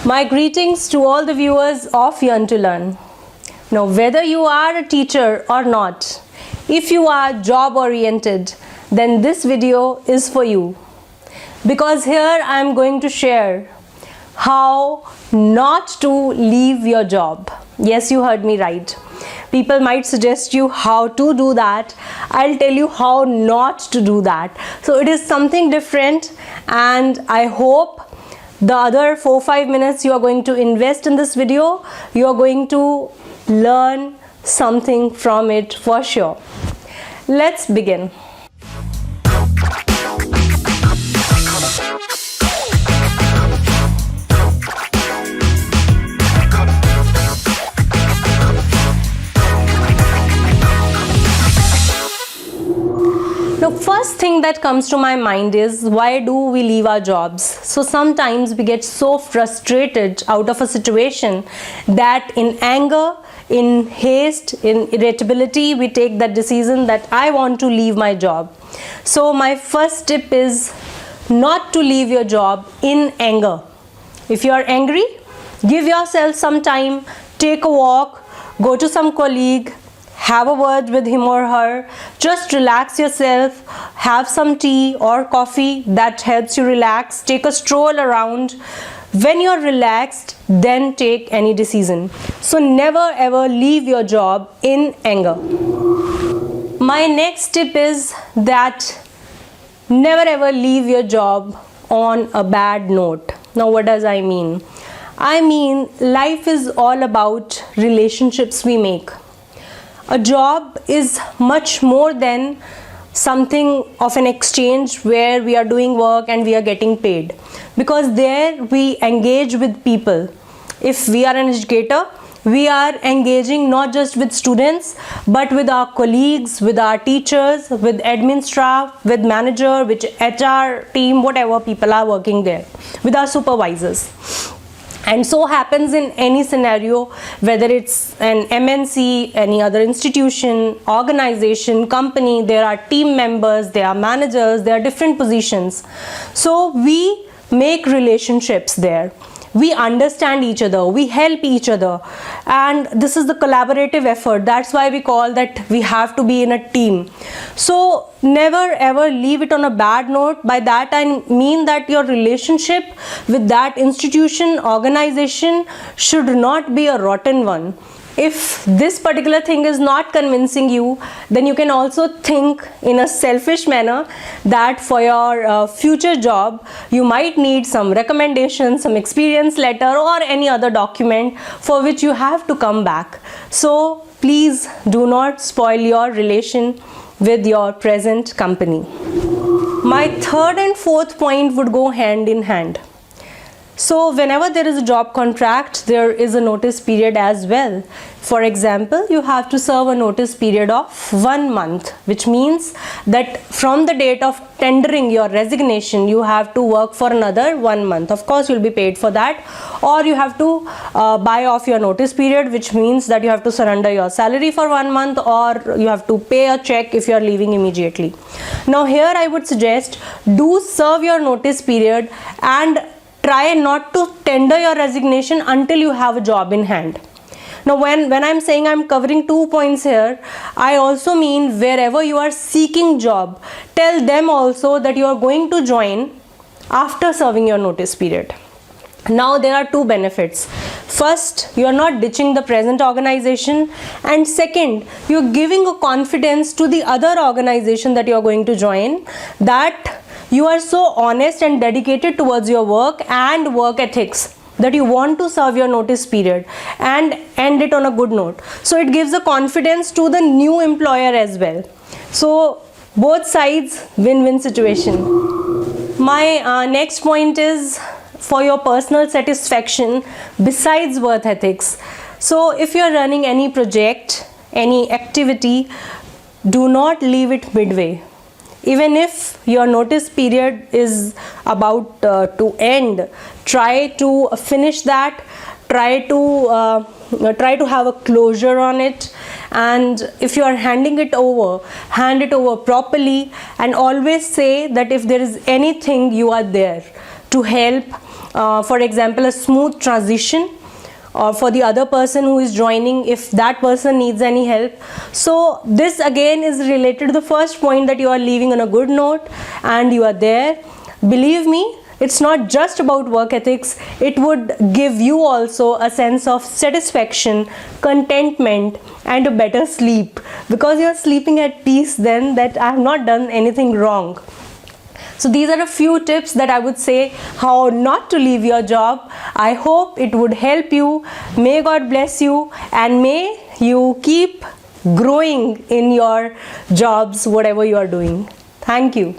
My greetings to all the viewers of Yearn to Learn. Now, whether you are a teacher or not, if you are job oriented, then this video is for you. Because here I am going to share how not to leave your job. Yes, you heard me right. People might suggest you how to do that. I'll tell you how not to do that. So it is something different, and I hope the other 4-5 minutes you are going to invest in this video, you are going to learn something from it for sure. Let's begin. The first thing that comes to my mind is, why do we leave our jobs? So sometimes we get so frustrated out of a situation that in anger, in haste, in irritability, we take that decision that I want to leave my job. So my first tip is not to leave your job in anger. If you are angry, give yourself some time, take a walk, go to some colleague, have a word with him or her, just relax yourself, have some tea or coffee that helps you relax, take a stroll around. When you're relaxed, then take any decision. So never ever leave your job in anger. My next tip is that never ever leave your job on a bad note. Now what does I mean? I mean, life is all about relationships we make. A job is much more than something of an exchange where we are doing work and we are getting paid, because there we engage with people. If we are an educator, we are engaging not just with students but with our colleagues, with our teachers, with admin staff, with manager, with HR team, whatever people are working there, with our supervisors. And so happens in any scenario, whether it's an MNC, any other institution, organization, company, there are team members, there are managers, there are different positions. So we make relationships there. We understand each other, we help each other, and this is the collaborative effort. That's why we call that we have to be in a team. So never ever leave it on a bad note. By that I mean that your relationship with that institution, organization should not be a rotten one. If this particular thing is not convincing you, then you can also think in a selfish manner that for your future job, you might need some recommendation, some experience letter or any other document for which you have to come back. So please do not spoil your relation with your present company. My third and fourth point would go hand in hand. So whenever there is a job contract, there is a notice period as well. For example, you have to serve a notice period of 1 month, which means that from the date of tendering your resignation, you have to work for another 1 month. Of course, you'll be paid for that, or you have to buy off your notice period, which means that you have to surrender your salary for 1 month, or you have to pay a check if you are leaving immediately. Now here I would suggest, do serve your notice period and try not to tender your resignation until you have a job in hand. Now when I'm saying I'm covering 2 points here, I also mean wherever you are seeking job, tell them also that you are going to join after serving your notice period. Now there are two benefits. First, you are not ditching the present organization, and second, you are giving a confidence to the other organization that you are going to join, that you are so honest and dedicated towards your work and work ethics that you want to serve your notice period and end it on a good note. So it gives a confidence to the new employer as well. So both sides, win-win situation. My next point is for your personal satisfaction besides work ethics. So if you are running any project, any activity, do not leave it midway. Even if your notice period is about to end, try to finish that, try to have a closure on it, and if you are handing it over, hand it over properly, and always say that if there is anything, you are there to help, for example, a smooth transition, or for the other person who is joining, if that person needs any help. So this again is related to the first point, that you are leaving on a good note and you are there. Believe me, it's not just about work ethics. It would give you also a sense of satisfaction, contentment, and a better sleep, because you are sleeping at peace then that I have not done anything wrong. So these are a few tips that I would say how not to leave your job. I hope it would help you. May God bless you, and may you keep growing in your jobs, whatever you are doing. Thank you.